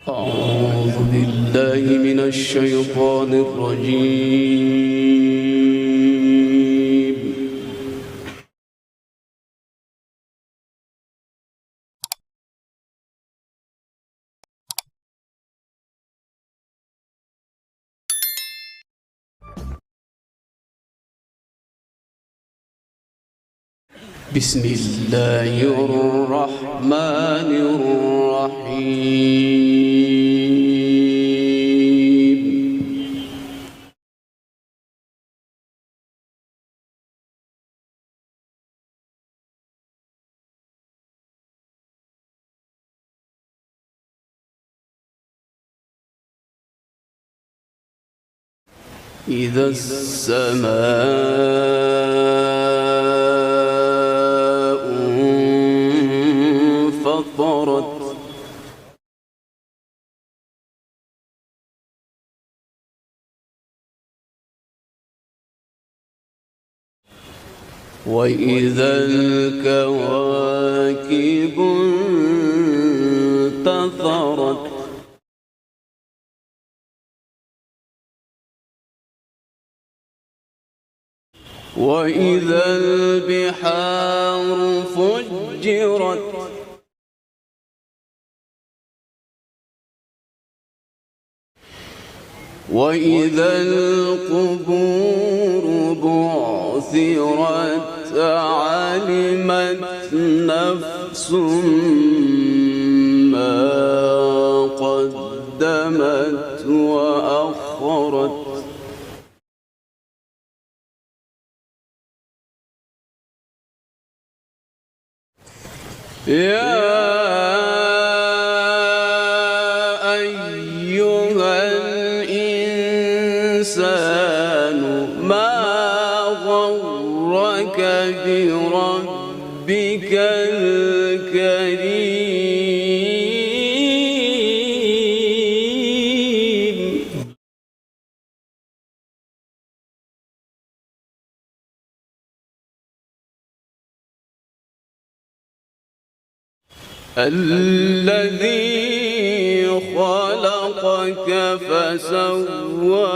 أعوذ بالله من الشيطان الرجيم. بسم الله الرحمن الرحيم. إذا السماء انفطرت وإذا الكواكب انتثرت وإذا البحار فجرت وإذا القبور بعثرت علمت نفس ما قدمت وأخرت يا أيها الإنسان ما غرك بربك الكريم الذي خلقك فسواك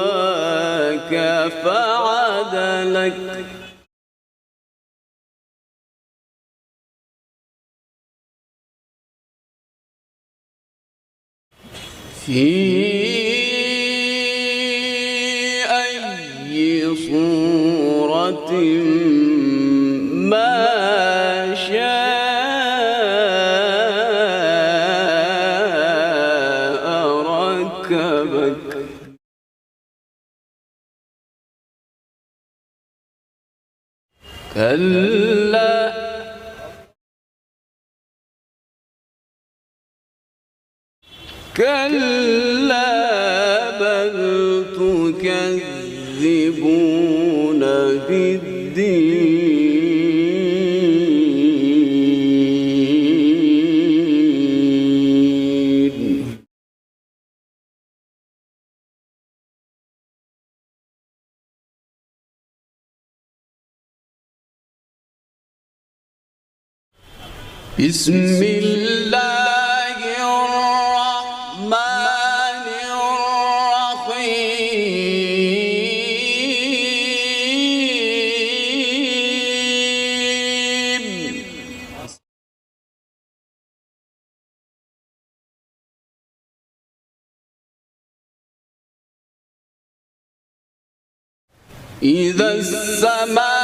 فعدلك في أي صورة ما شاء ركبك كلا بل تكذبون بالدين بسم الله الرحمن الرحيم إذا السماء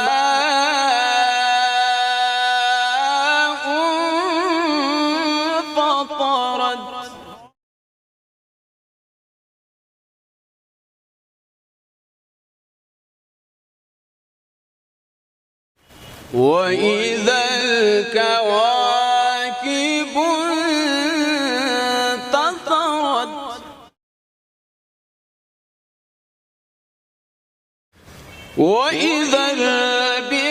انفطرت وإذا الكواكب انتثرت وإذا البحار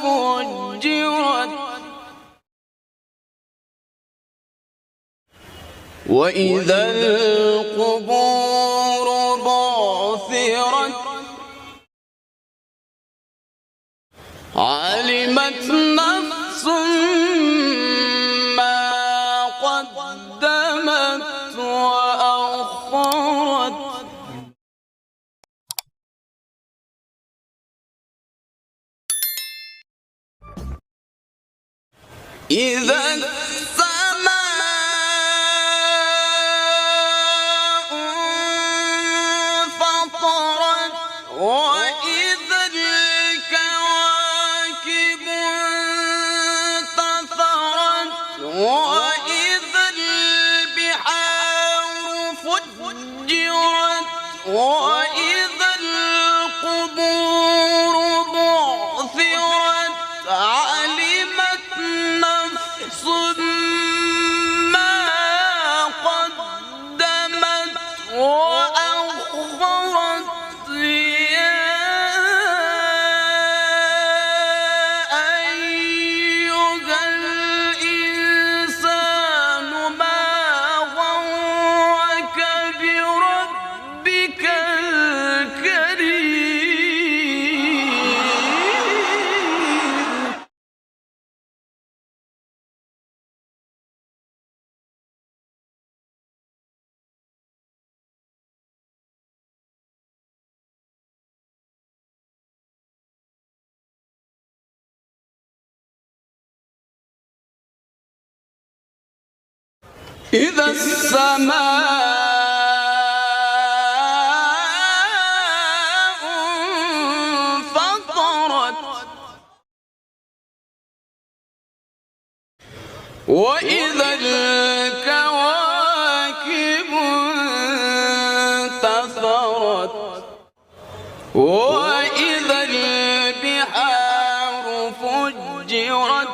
فجرت وإذا القبور بعثرت علمت نفس ما قدمت إذا السماء انفطرت وإذا الكواكب انتثرت وإذا البحار فجرت وإذا القبور بعثرت علمت نفس ما قدمت وأخرت يا أيها الإنسان ما غرك بربك الكريم. إذا السماء انفطرت وإذا الكواكب انتثرت وإذا البحار فجرت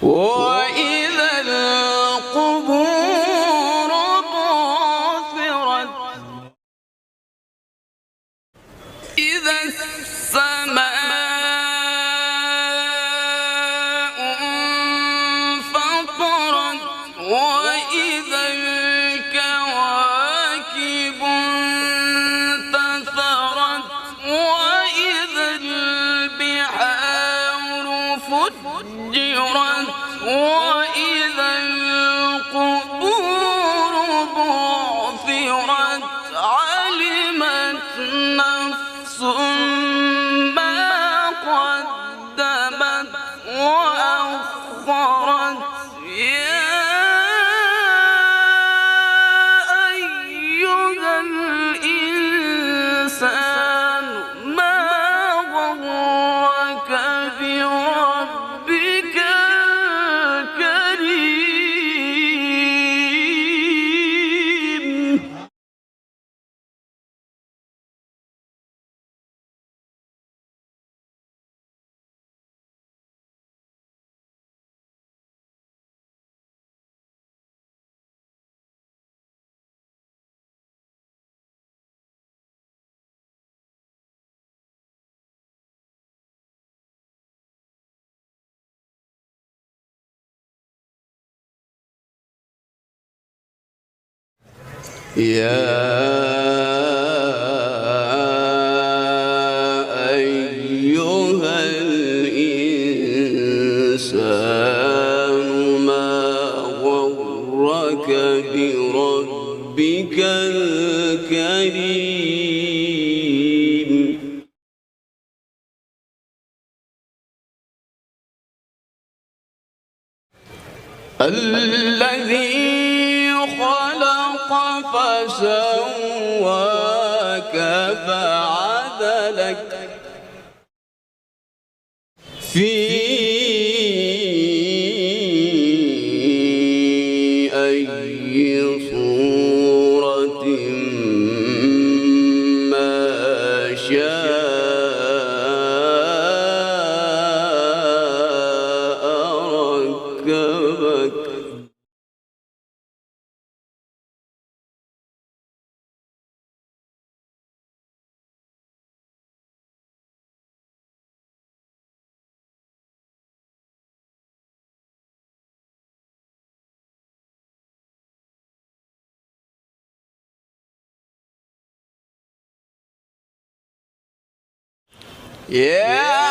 وإذا القبور بعثرت إذا السماء انفطرت وإذا الكواكب انتثرت وإذا البحار فجرت وإذا القبور بعثرت علمت نفس ما قدمت وأخرت يا أيها الإنسان ما غرك بربك الكريم. يا أيها الإنسان ما غرك بربك الكريم. الذي خلق فسواك فعدلك في أي صورة ما شاء ركبك. يا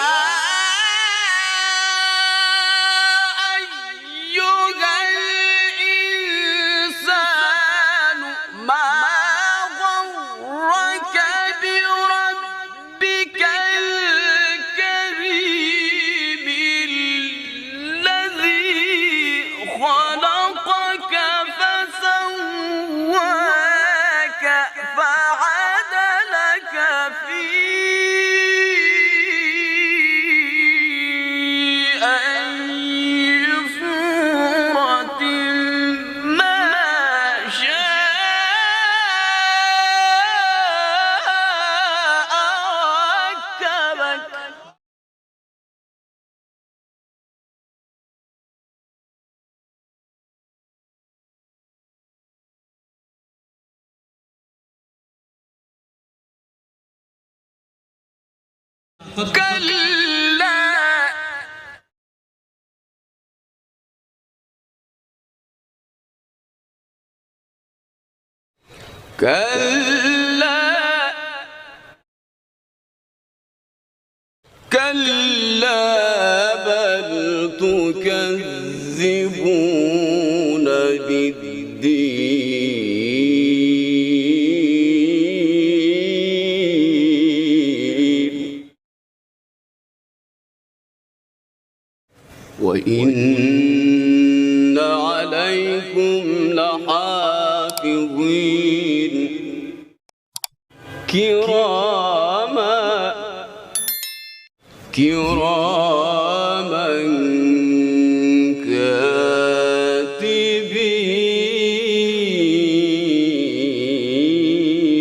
أيها الإنسان ما غرك بربك الكريم. كلا كلا كلا بل تكذبون بالدين وإن عليكم لحافظين كراما كاتبين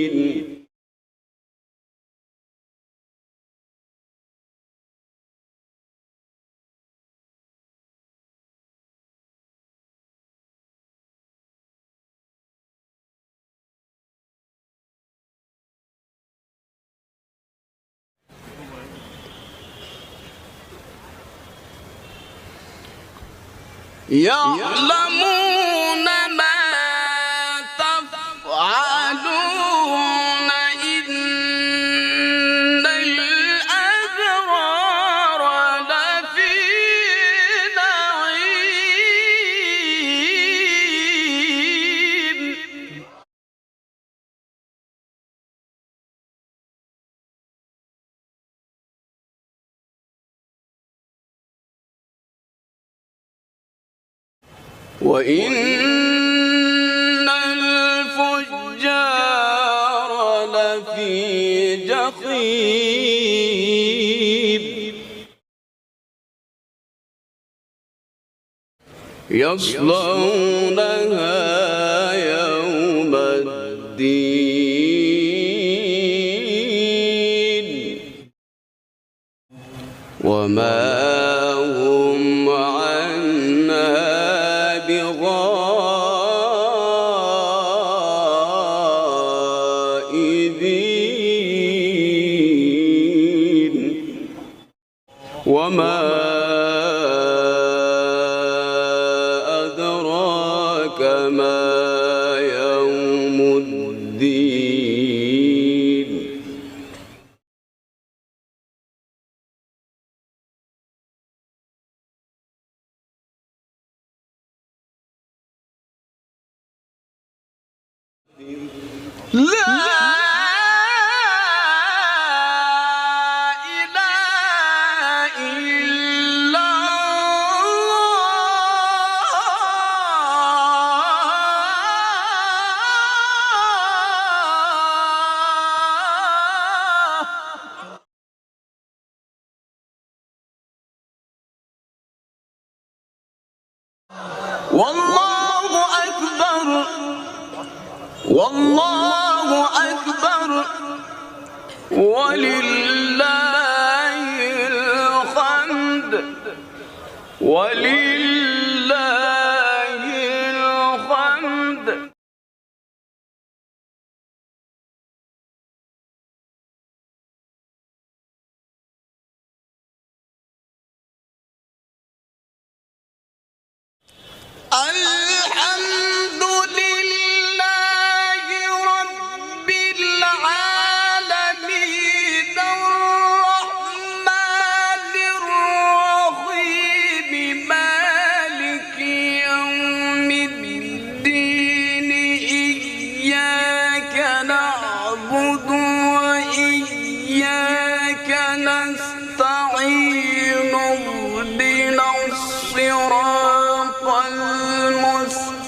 يعلمون ما تفعلون إن الأبرار لفي نعيم وإن الفجار لفي جحيم يصلونها يوم الدين وما هم عنها بغائبين وما أدراك ما يوم الدين لا إله إلا الله والله أكبر والله أكبر ولله الحمد ولله الحمد الحمد لله رب العالمين الرحمن الرحيم مالك يوم الدين إياك نعبد وإياك نستعين اهدنا الصراط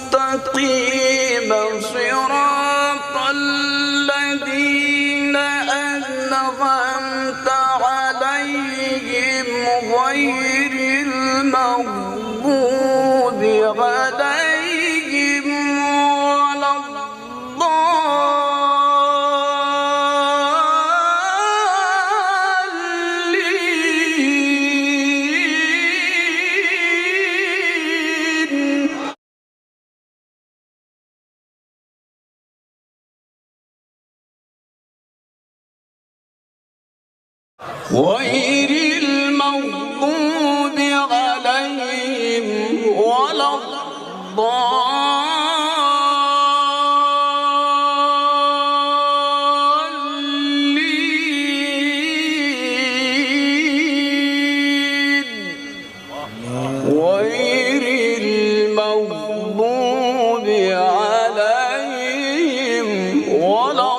المستقيم صراط الذين أنعمت عليهم غير المغضوب عليهم ولا الضالين غير المغضوب عليهم ولا الضالين غير المغضوب عليهم ولا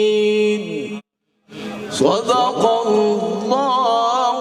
الضالين صدق الله